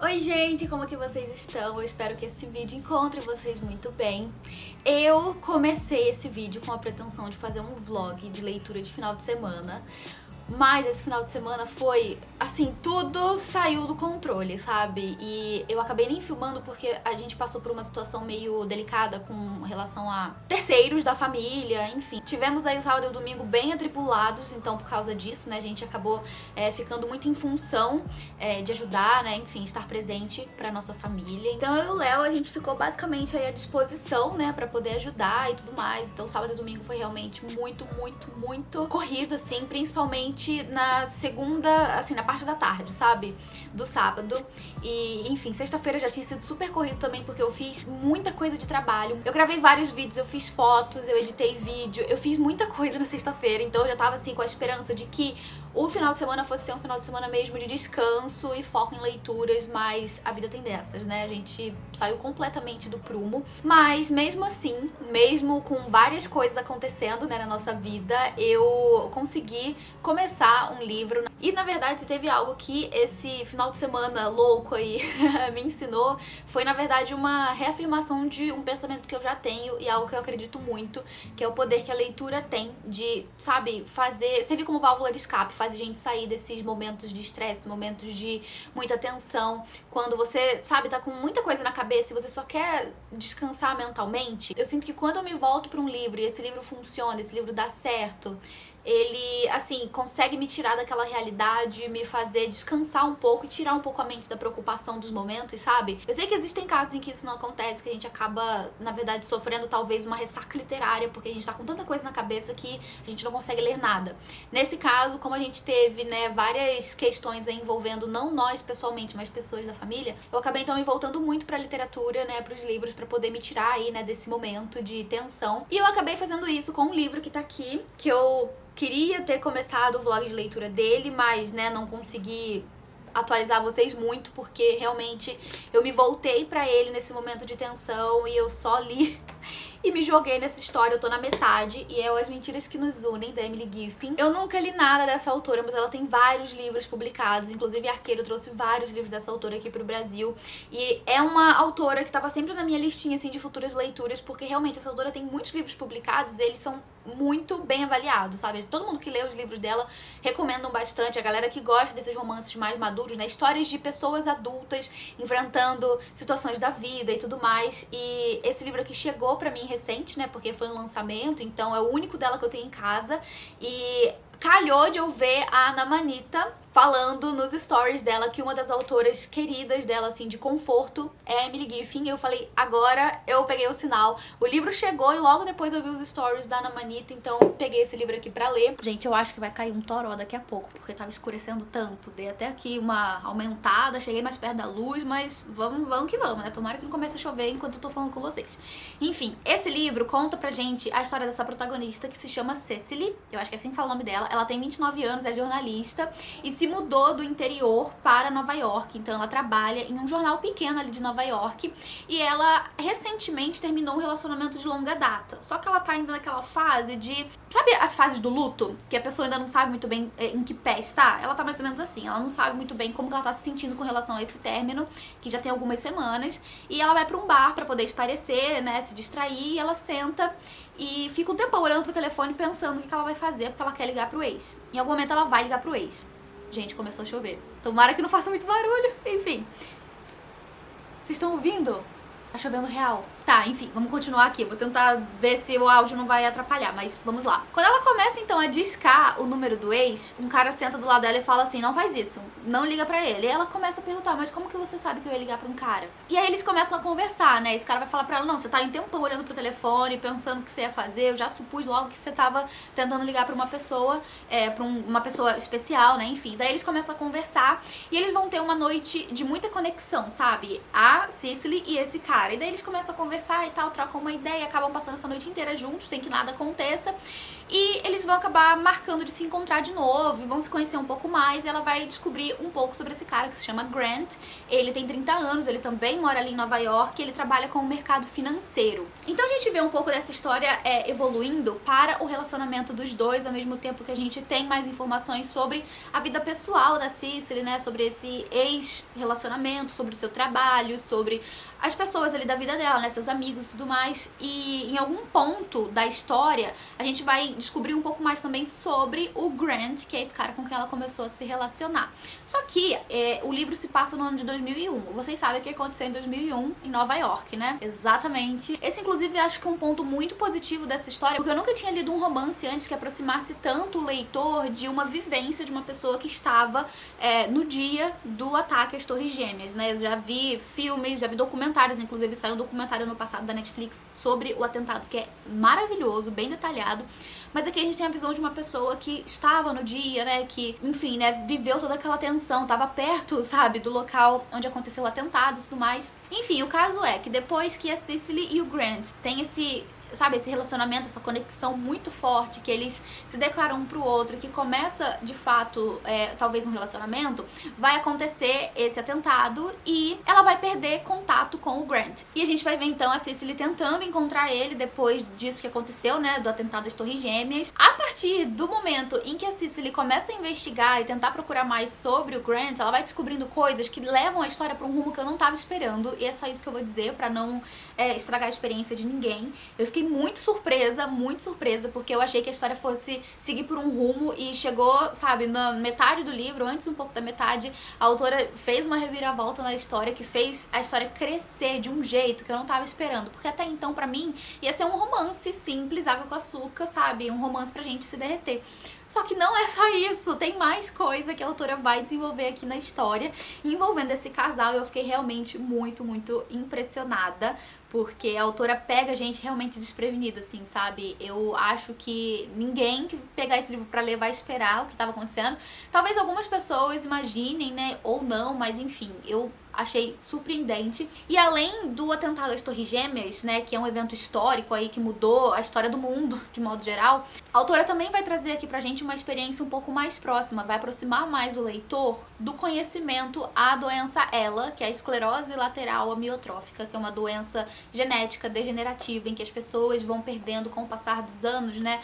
Oi gente, como que vocês estão? Eu espero que esse vídeo encontre vocês muito bem. Eu comecei esse vídeo com a pretensão de fazer um vlog de leitura de final de semana, mas esse final de semana foi, assim, tudo saiu do controle, sabe? E eu acabei nem filmando porque a gente passou por uma situação meio delicada com relação a terceiros da família, enfim. Tivemos aí o sábado e o domingo bem atribulados, então por causa disso, né, a gente acabou ficando muito em função de ajudar, né, enfim, estar presente pra nossa família. Então eu e o Léo, a gente ficou basicamente aí à disposição, né, pra poder ajudar e tudo mais. Então sábado e domingo foi realmente muito corrido, assim, principalmente na segunda, assim, na parte da tarde, sabe? Do sábado. E, enfim, sexta-feira já tinha sido super corrido também, porque eu fiz muita coisa de trabalho. Eu gravei vários vídeos, eu fiz fotos, eu editei vídeo, eu fiz muita coisa na sexta-feira, então eu já tava, assim, com a esperança de que o final de semana fosse ser um final de semana mesmo de descanso e foco em leituras, mas a vida tem dessas, né? A gente saiu completamente do prumo. Mas mesmo assim, mesmo com várias coisas acontecendo, né, na nossa vida, eu consegui começar um livro. E na verdade, se teve algo que esse final de semana louco aí me ensinou, foi na verdade uma reafirmação de um pensamento que eu já tenho e algo que eu acredito muito, que é o poder que a leitura tem de, sabe, servir como válvula de escape, faz a gente sair desses momentos de estresse, momentos de muita tensão, quando você, sabe, tá com muita coisa na cabeça e você só quer descansar mentalmente. Eu sinto que quando eu me volto pra um livro e esse livro funciona, esse livro dá certo, ele, assim, consegue me tirar daquela realidade, me fazer descansar um pouco e tirar um pouco a mente da preocupação dos momentos, sabe? Eu sei que existem casos em que isso não acontece, que a gente acaba, na verdade, sofrendo talvez uma ressaca literária, porque a gente tá com tanta coisa na cabeça que a gente não consegue ler nada. Nesse caso, como a gente teve, né, várias questões aí envolvendo não nós pessoalmente, mas pessoas da família, eu acabei então me voltando muito pra literatura, né, pros livros, pra poder me tirar aí, né, desse momento de tensão. E eu acabei fazendo isso com um livro que tá aqui, que eu queria ter começado o vlog de leitura dele, mas, né, não consegui atualizar vocês muito, porque realmente eu me voltei pra ele nesse momento de tensão e eu só li e me joguei nessa história. Eu tô na metade e é As Mentiras que Nos Unem, da Emily Giffin. Eu nunca li nada dessa autora, mas ela tem vários livros publicados, inclusive Arqueiro trouxe vários livros dessa autora aqui pro Brasil, e é uma autora que tava sempre na minha listinha, assim, de futuras leituras, porque realmente essa autora tem muitos livros publicados e eles são muito bem avaliados, sabe? Todo mundo que lê os livros dela recomendam bastante, a galera que gosta desses romances mais maduros, né? Histórias de pessoas adultas enfrentando situações da vida e tudo mais. E esse livro aqui chegou pra mim recente, né? Porque foi um lançamento, então é o único dela que eu tenho em casa. E calhou de eu ver a Ana Manita falando nos stories dela que uma das autoras queridas dela, assim, de conforto, é a Emily Giffin. E eu falei, agora eu peguei o sinal. O livro chegou e logo depois eu vi os stories da Ana Manita, então eu peguei esse livro aqui pra ler. Gente, eu acho que vai cair um toró daqui a pouco, porque tava escurecendo tanto. Dei até aqui uma aumentada, cheguei mais perto da luz, mas vamos que vamos, né? Tomara que não comece a chover enquanto eu tô falando com vocês. Enfim, esse livro conta pra gente a história dessa protagonista que se chama Cecily, eu acho que é assim que fala o nome dela. Ela tem 29 anos, é jornalista e se mudou do interior para Nova York, então ela trabalha em um jornal pequeno ali de Nova York e ela recentemente terminou um relacionamento de longa data, só que ela tá ainda naquela fase de, sabe as fases do luto? Que a pessoa ainda não sabe muito bem em que pé está? Ela tá mais ou menos assim, ela não sabe muito bem como que ela tá se sentindo com relação a esse término, que já tem algumas semanas, e ela vai pra um bar pra poder espairecer, né, se distrair, e ela senta e fica um tempão olhando pro telefone pensando o que ela vai fazer, porque ela quer ligar pro ex. Em algum momento ela vai ligar pro ex. Gente, começou a chover. Tomara que não faça muito barulho. Enfim. Vocês estão ouvindo? Tá chovendo real. Tá, enfim, vamos continuar aqui. Vou tentar ver se o áudio não vai atrapalhar, mas vamos lá. Quando ela começa, então, a discar o número do ex, um cara senta do lado dela e fala assim, não faz isso, não liga pra ele. E ela começa a perguntar, mas como que você sabe que eu ia ligar pra um cara? E aí eles começam a conversar, né? Esse cara vai falar pra ela, não, você tá em tempão olhando pro telefone, pensando o que você ia fazer, eu já supus logo que você tava tentando ligar pra uma pessoa, uma pessoa especial, né? Enfim, daí eles começam a conversar e eles vão ter uma noite de muita conexão, sabe? A Cecily e esse cara. E daí eles começam a conversar conversar e tal, trocam uma ideia, acabam passando essa noite inteira juntos, sem que nada aconteça. E eles vão acabar marcando de se encontrar de novo, e vão se conhecer um pouco mais, e ela vai descobrir um pouco sobre esse cara que se chama Grant. Ele tem 30 anos, ele também mora ali em Nova York, e ele trabalha com o mercado financeiro. Então a gente vê um pouco dessa história evoluindo para o relacionamento dos dois, ao mesmo tempo que a gente tem mais informações sobre a vida pessoal da Cicely, né, sobre esse ex-relacionamento, sobre o seu trabalho, sobre as pessoas ali da vida dela, né, seus amigos e tudo mais. E em algum ponto da história, a gente vai descobrir um pouco mais também sobre o Grant, que é esse cara com quem ela começou a se relacionar. Só que o livro se passa no ano de 2001. Vocês sabem o que aconteceu em 2001 em Nova York, né? Exatamente. Esse, inclusive, acho que é um ponto muito positivo dessa história, porque eu nunca tinha lido um romance antes que aproximasse tanto o leitor de uma vivência de uma pessoa que estava no dia do ataque às Torres Gêmeas, né? Eu já vi filmes, já vi documentários, inclusive saiu um documentário no passado da Netflix sobre o atentado, que é maravilhoso, bem detalhado. Mas aqui a gente tem a visão de uma pessoa que estava no dia, né, que, enfim, né, viveu toda aquela tensão, estava perto, sabe, do local onde aconteceu o atentado e tudo mais. Enfim, o caso é que depois que a Cicely e o Grant têm esse relacionamento, essa conexão muito forte, que eles se declaram um pro outro, que começa, de fato, talvez um relacionamento, vai acontecer esse atentado e ela vai perder contato com o Grant. E a gente vai ver, então, a Cicely tentando encontrar ele depois disso que aconteceu, né, do atentado às Torres Gêmeas. A partir do momento em que a Cicely começa a investigar e tentar procurar mais sobre o Grant, ela vai descobrindo coisas que levam a história pra um rumo que eu não tava esperando, e é só isso que eu vou dizer, pra não estragar a experiência de ninguém. Eu fiquei muito surpresa, porque eu achei que a história fosse seguir por um rumo e chegou, sabe, na metade do livro, antes um pouco da metade, a autora fez uma reviravolta na história que fez a história crescer de um jeito que eu não tava esperando, porque até então, pra mim, ia ser um romance simples, água com açúcar, sabe, um romance pra gente se derreter. Só que não é só isso, tem mais coisa que a autora vai desenvolver aqui na história envolvendo esse casal, e eu fiquei realmente muito impressionada, porque a autora pega a gente realmente desprevenida, assim, sabe? Eu acho que ninguém que pegar esse livro pra ler vai esperar o que tava acontecendo. Talvez algumas pessoas imaginem, né, ou não, mas enfim, eu achei surpreendente. E além do atentado às Torres Gêmeas, né, que é um evento histórico aí que mudou a história do mundo, de modo geral, a autora também vai trazer aqui pra gente uma experiência um pouco mais próxima, vai aproximar mais o leitor do conhecimento à doença ELA, que é a esclerose lateral amiotrófica, que é uma doença genética degenerativa em que as pessoas vão perdendo com o passar dos anos, né,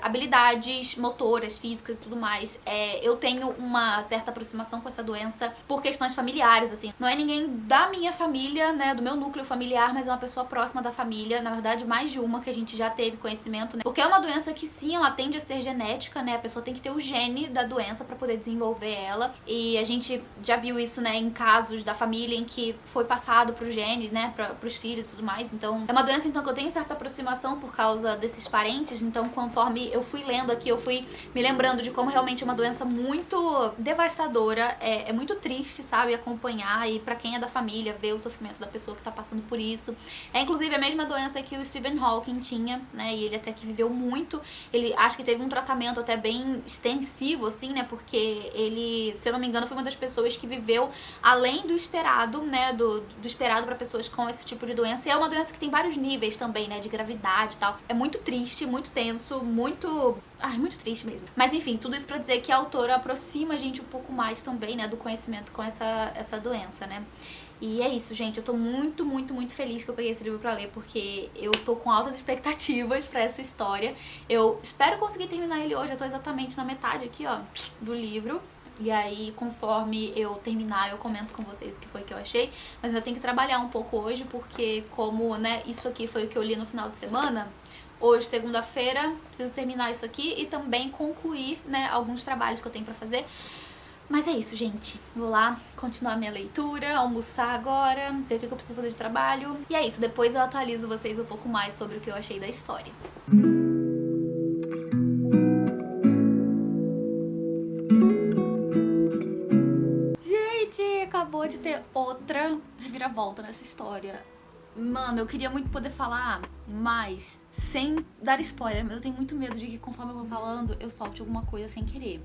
habilidades motoras, físicas e tudo mais. Eu tenho uma certa aproximação com essa doença por questões familiares, assim. Não é ninguém da minha família, né, do meu núcleo familiar, mas é uma pessoa próxima da família, na verdade mais de uma que a gente já teve conhecimento, né, porque é uma doença que sim, ela tende a ser genética, né, a pessoa tem que ter o gene da doença pra poder desenvolver ela, e a gente já viu isso, né, em casos da família em que foi passado pro gene, né, pros filhos e tudo mais. Então é uma doença, então, que eu tenho certa aproximação por causa desses parentes. Então, conforme eu fui lendo aqui, eu fui me lembrando de como realmente é uma doença muito devastadora, é muito triste, sabe, acompanhar, e pra quem é da família, ver o sofrimento da pessoa que tá passando por isso. É inclusive a mesma doença que o Stephen Hawking tinha, né, e ele até que viveu muito. Ele acho que teve um tratamento até bem extensivo, assim, né, porque ele, se eu não me engano, foi uma das pessoas que viveu além do esperado, né, do esperado pra pessoas com esse tipo de doença. E é uma doença que tem vários níveis também, né, de gravidade e tal. É muito triste, muito tenso, muito triste mesmo. Mas enfim, tudo isso pra dizer que a autora aproxima a gente um pouco mais também, né, do conhecimento com essa doença, né. E é isso, gente. Eu tô muito feliz que eu peguei esse livro pra ler, porque eu tô com altas expectativas pra essa história. Eu espero conseguir terminar ele hoje. Eu tô exatamente na metade aqui, ó, do livro. E aí, conforme eu terminar, eu comento com vocês o que foi que eu achei. Mas eu tenho que trabalhar um pouco hoje, porque como, né, isso aqui foi o que eu li no final de semana, hoje, segunda-feira, preciso terminar isso aqui e também concluir, né, alguns trabalhos que eu tenho pra fazer. Mas é isso, gente. Vou lá continuar minha leitura, almoçar agora, ver o que eu preciso fazer de trabalho. E é isso, depois eu atualizo vocês um pouco mais sobre o que eu achei da história. Gente, acabou de ter outra reviravolta nessa história. Mano, eu queria muito poder falar mais sem dar spoiler, mas eu tenho muito medo de que conforme eu vou falando, eu solte alguma coisa sem querer.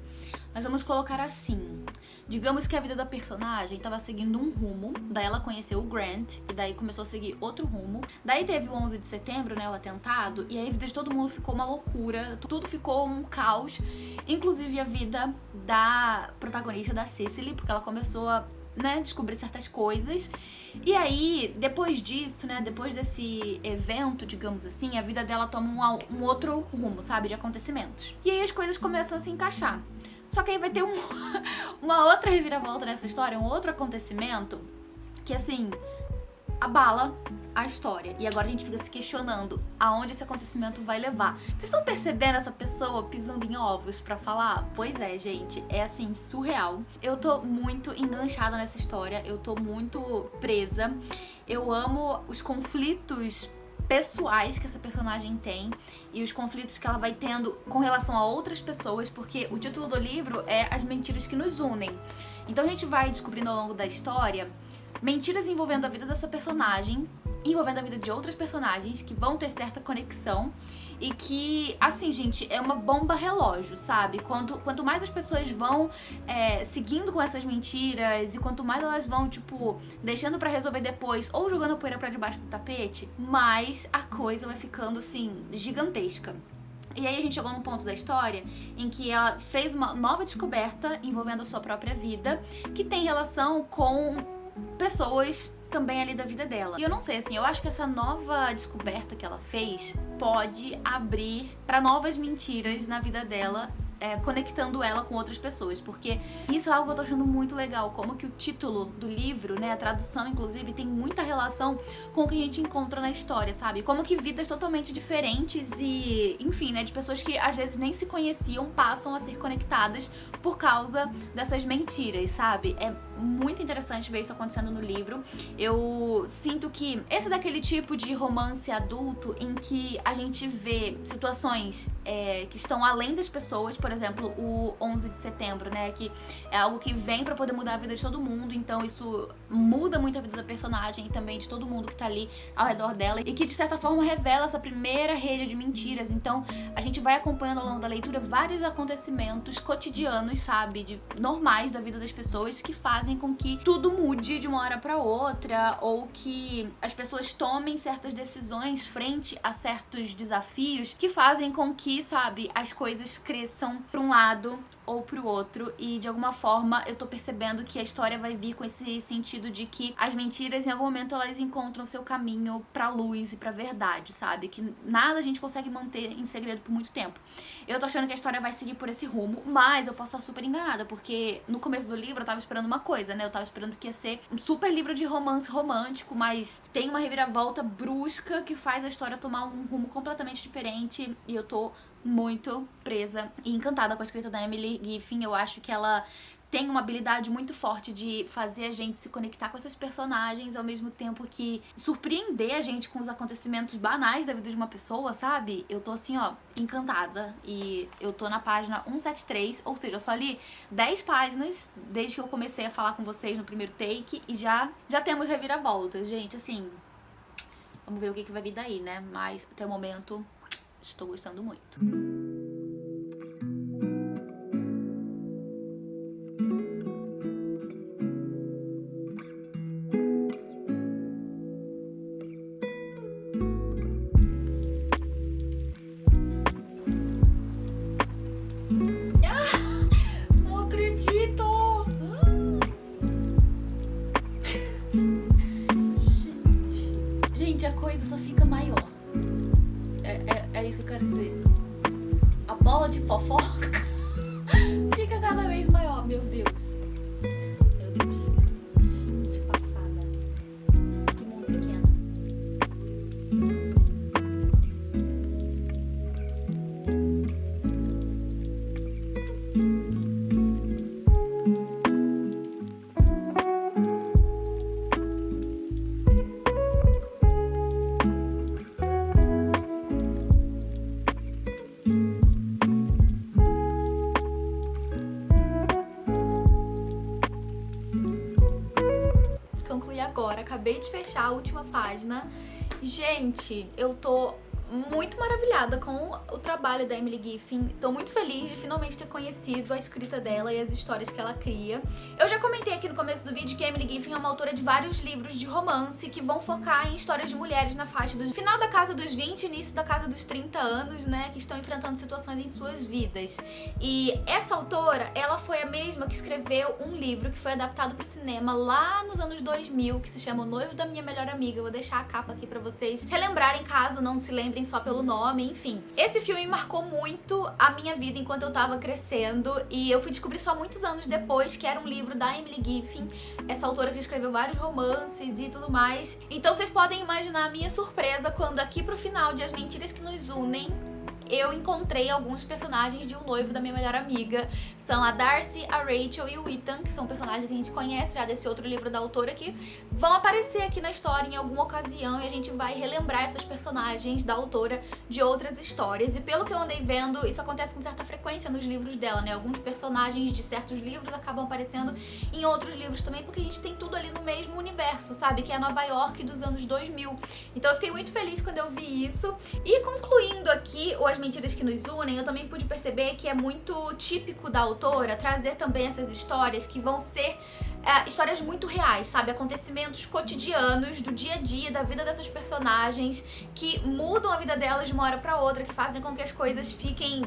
Mas vamos colocar assim. Digamos que a vida da personagem tava seguindo um rumo, daí ela conheceu o Grant, e daí começou a seguir outro rumo. Daí teve o 11 de setembro, né, o atentado, e aí a vida de todo mundo ficou uma loucura, tudo ficou um caos, inclusive a vida da protagonista, da Cecily, porque ela começou a descobrir certas coisas. E aí, depois disso, depois desse evento, digamos assim, a vida dela toma um outro rumo, sabe, de acontecimentos. E aí as coisas começam a se encaixar. Só que aí vai ter uma outra reviravolta nessa história, um outro acontecimento que, assim, abala a história. E agora a gente fica se questionando aonde esse acontecimento vai levar. Vocês estão percebendo essa pessoa pisando em ovos pra falar? Pois é, gente, é assim, surreal. Eu tô muito enganchada nessa história, eu tô muito presa. Eu amo os conflitos pessoais que essa personagem tem e os conflitos que ela vai tendo com relação a outras pessoas, porque o título do livro é As Mentiras que Nos Unem. Então a gente vai descobrindo ao longo da história mentiras envolvendo a vida dessa personagem, envolvendo a vida de outras personagens que vão ter certa conexão e que, assim, gente, é uma bomba relógio, sabe? Quanto mais as pessoas vão seguindo com essas mentiras e quanto mais elas vão, tipo, deixando pra resolver depois ou jogando a poeira pra debaixo do tapete, mais a coisa vai ficando, assim, gigantesca. E aí a gente chegou num ponto da história em que ela fez uma nova descoberta envolvendo a sua própria vida, que tem relação com pessoas também ali da vida dela. E eu não sei, assim, eu acho que essa nova descoberta que ela fez pode abrir pra novas mentiras na vida dela, conectando ela com outras pessoas, porque isso é algo que eu tô achando muito legal, como que o título do livro, a tradução inclusive, tem muita relação com o que a gente encontra na história, sabe? Como que vidas totalmente diferentes e, enfim, de pessoas que às vezes nem se conheciam passam a ser conectadas por causa dessas mentiras, sabe? É muito interessante ver isso acontecendo no livro. Eu sinto que esse é daquele tipo de romance adulto em que a gente vê situações que estão além das pessoas, por exemplo, o 11 de setembro, que é algo que vem pra poder mudar a vida de todo mundo, então isso muda muito a vida da personagem e também de todo mundo que tá ali ao redor dela e que de certa forma revela essa primeira rede de mentiras. Então a gente vai acompanhando ao longo da leitura vários acontecimentos cotidianos, sabe, normais da vida das pessoas que fazem com que tudo mude de uma hora pra outra ou que as pessoas tomem certas decisões frente a certos desafios que fazem com que, sabe, as coisas cresçam pra um lado ou pro outro, e de alguma forma eu tô percebendo que a história vai vir com esse sentido de que as mentiras em algum momento elas encontram seu caminho pra luz e pra verdade, sabe? Que nada a gente consegue manter em segredo por muito tempo. Eu tô achando que a história vai seguir por esse rumo, mas eu posso estar super enganada, porque no começo do livro eu tava esperando uma coisa, eu tava esperando que ia ser um super livro de romance romântico, mas tem uma reviravolta brusca que faz a história tomar um rumo completamente diferente, e eu tô muito presa e encantada com a escrita da Emily Giffin. Eu acho que ela tem uma habilidade muito forte de fazer a gente se conectar com essas personagens, ao mesmo tempo que surpreender a gente com os acontecimentos banais da vida de uma pessoa, sabe? Eu tô assim, encantada. E eu tô na página 173, ou seja, eu só li 10 páginas desde que eu comecei a falar com vocês no primeiro take e já temos reviravoltas, gente, assim. Vamos ver o que vai vir daí, Mas até o momento estou gostando muito. Não acredito! Gente, a coisa só fica maior. É isso que eu quero dizer. A bola de fofoca fica cada vez maior, meu Deus. Meu Deus. Gente, passada. Que mundo pequeno. agora, acabei de fechar a última página. Gente, eu tô muito maravilhada com o trabalho da Emily Giffin. Tô muito feliz de finalmente ter conhecido a escrita dela e as histórias que ela cria. Eu já comentei aqui no começo do vídeo que a Emily Giffin é uma autora de vários livros de romance que vão focar em histórias de mulheres na faixa do final da casa dos 20 e início da casa dos 30 anos, né, que estão enfrentando situações em suas vidas. E essa autora, ela foi a mesma que escreveu um livro que foi adaptado para o cinema lá nos anos 2000, que se chama O Noivo da Minha Melhor Amiga. Eu vou deixar a capa aqui pra vocês relembrarem, caso não se lembrem só pelo nome, enfim. Esse filme marcou muito a minha vida enquanto eu tava crescendo, e eu fui descobrir só muitos anos depois que era um livro da Emily Giffin, essa autora que escreveu vários romances e tudo mais. Então vocês podem imaginar a minha surpresa quando aqui pro final de As Mentiras que Nos Unem, eu encontrei alguns personagens de O Noivo da Minha Melhor Amiga. São a Darcy, a Rachel e o Ethan, que são personagens que a gente conhece já desse outro livro da autora, que vão aparecer aqui na história em alguma ocasião, e a gente vai relembrar essas personagens da autora de outras histórias. E pelo que eu andei vendo, isso acontece com certa frequência nos livros dela, né? Alguns personagens de certos livros acabam aparecendo em outros livros também, porque a gente tem tudo ali no mesmo universo, sabe? Que é Nova York dos anos 2000. Então eu fiquei muito feliz quando eu vi isso. E concluindo aqui As Mentiras que Nos Unem, eu também pude perceber que é muito típico da autora trazer também essas histórias que vão ser histórias muito reais, sabe? Acontecimentos cotidianos do dia a dia, da vida dessas personagens, que mudam a vida delas de uma hora pra outra, que fazem com que as coisas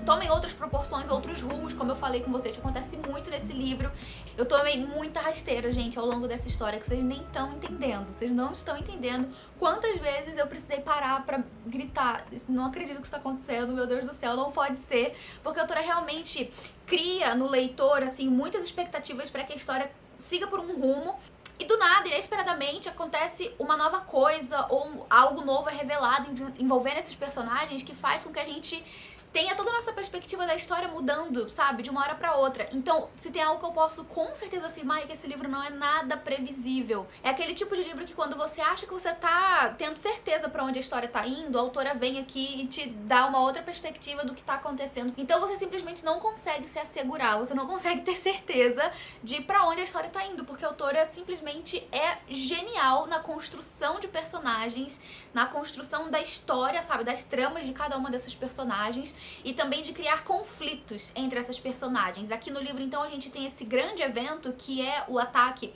tomem outras proporções, outros rumos, como eu falei com vocês, que acontece muito nesse livro. Eu tomei muita rasteira, gente, ao longo dessa história, que vocês nem estão entendendo. Vocês não estão entendendo quantas vezes eu precisei parar pra gritar: não acredito que isso tá acontecendo, meu Deus do céu, não pode ser. Porque a autora realmente cria no leitor, assim, muitas expectativas pra que a história siga por um rumo, e do nada, inesperadamente, acontece uma nova coisa ou algo novo é revelado envolvendo esses personagens, que faz com que a gente tenha toda a nossa perspectiva da história mudando, sabe? De uma hora pra outra. Então, se tem algo que eu posso com certeza afirmar, é que esse livro não é nada previsível. É aquele tipo de livro que quando você acha que você tá tendo certeza pra onde a história tá indo, a autora vem aqui e te dá uma outra perspectiva do que tá acontecendo. Então você simplesmente não consegue se assegurar, você não consegue ter certeza de pra onde a história tá indo, porque a autora simplesmente é genial na construção de personagens, na construção da história, sabe? Das tramas de cada uma dessas personagens, e também de criar conflitos entre essas personagens. Aqui no livro, então, a gente tem esse grande evento que é o ataque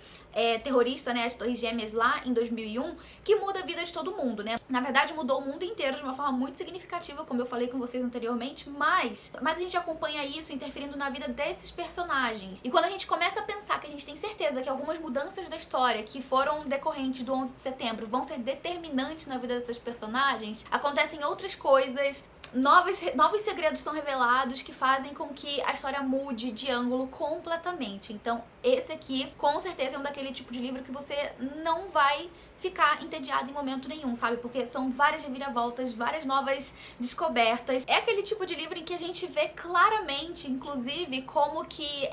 terrorista, né, às Torres Gêmeas lá em 2001, que muda a vida de todo mundo, né? Na verdade, mudou o mundo inteiro de uma forma muito significativa, como eu falei com vocês anteriormente, mas a gente acompanha isso interferindo na vida desses personagens. E quando a gente começa a pensar que a gente tem certeza que algumas mudanças da história que foram decorrentes do 11 de setembro vão ser determinantes na vida dessas personagens, acontecem outras coisas. Novos segredos são revelados que fazem com que a história mude de ângulo completamente. Então, esse aqui, com certeza, é um daquele tipo de livro que você não vai ficar entediado em momento nenhum, sabe? Porque são várias reviravoltas, várias novas descobertas. É aquele tipo de livro em que a gente vê claramente, inclusive, como que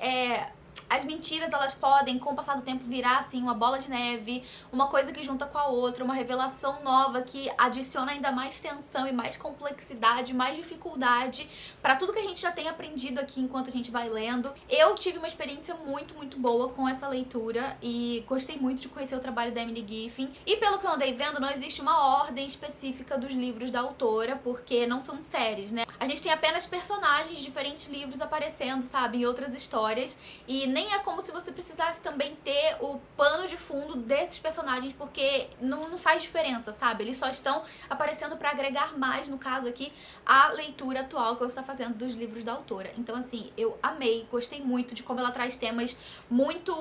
as mentiras, elas podem, com o passar do tempo, virar, assim, uma bola de neve, uma coisa que junta com a outra, uma revelação nova que adiciona ainda mais tensão e mais complexidade, mais dificuldade pra tudo que a gente já tem aprendido aqui enquanto a gente vai lendo. Eu tive uma experiência muito, muito boa com essa leitura e gostei muito de conhecer o trabalho da Emily Giffin. E pelo que eu andei vendo, não existe uma ordem específica dos livros da autora, porque não são séries, né? A gente tem apenas personagens de diferentes livros aparecendo, sabe, em outras histórias, e nem é como se você precisasse também ter o pano de fundo desses personagens, porque não faz diferença, sabe? Eles só estão aparecendo pra agregar mais, no caso aqui, a leitura atual que você tá fazendo dos livros da autora. Então, assim, eu amei, gostei muito de como ela traz temas muito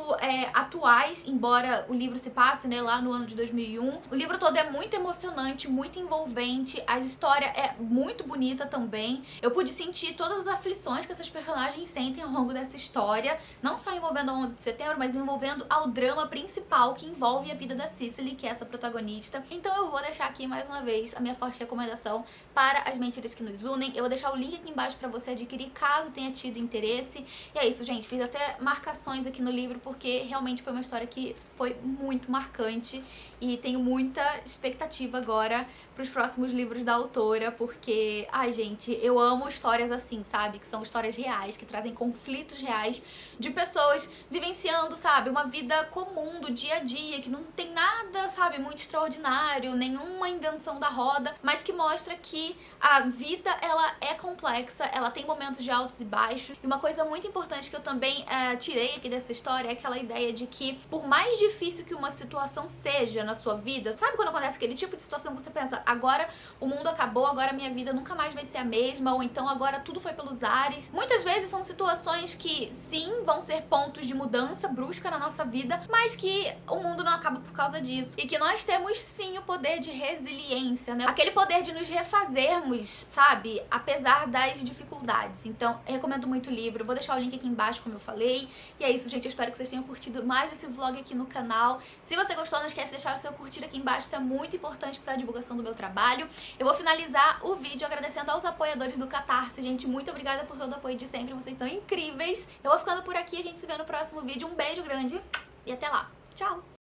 atuais, embora o livro se passe, né, lá no ano de 2001. O livro todo é muito emocionante, muito envolvente, a história é muito bonita também. Eu pude sentir todas as aflições que essas personagens sentem ao longo dessa história, não só envolvendo o 11 de setembro, mas envolvendo ao drama principal que envolve a vida da Cicely, que é essa protagonista. Então eu vou deixar aqui mais uma vez a minha forte recomendação para As Mentiras que Nos Unem. Eu vou deixar o link aqui embaixo pra você adquirir, caso tenha tido interesse. E é isso, gente. Fiz até marcações aqui no livro, porque realmente foi uma história que foi muito marcante e tenho muita expectativa agora pros próximos livros da autora, porque, ai, gente, eu amo histórias assim, sabe? Que são histórias reais, que trazem conflitos reais de pessoas pessoas vivenciando, sabe, uma vida comum do dia a dia, que não tem nada, sabe, muito extraordinário, nenhuma invenção da roda, mas que mostra que a vida, ela é complexa, ela tem momentos de altos e baixos. E uma coisa muito importante que eu também tirei aqui dessa história é aquela ideia de que, por mais difícil que uma situação seja na sua vida, sabe quando acontece aquele tipo de situação que você pensa, agora o mundo acabou, agora minha vida nunca mais vai ser a mesma, ou então agora tudo foi pelos ares. Muitas vezes são situações que, sim, vão ser pontos de mudança brusca na nossa vida, mas que o mundo não acaba por causa disso. E que nós temos, sim, o poder de resiliência, né? Aquele poder de nos refazermos, sabe? Apesar das dificuldades. Então, eu recomendo muito o livro. Vou deixar o link aqui embaixo, como eu falei. E é isso, gente. Eu espero que vocês tenham curtido mais esse vlog aqui no canal. Se você gostou, não esquece de deixar o seu curtir aqui embaixo. Isso é muito importante para a divulgação do meu trabalho. Eu vou finalizar o vídeo agradecendo aos apoiadores do Catarse. Gente, muito obrigada por todo o apoio de sempre. Vocês são incríveis. Eu vou ficando por aqui. A gente se vê no próximo vídeo. Um beijo grande e até lá. Tchau!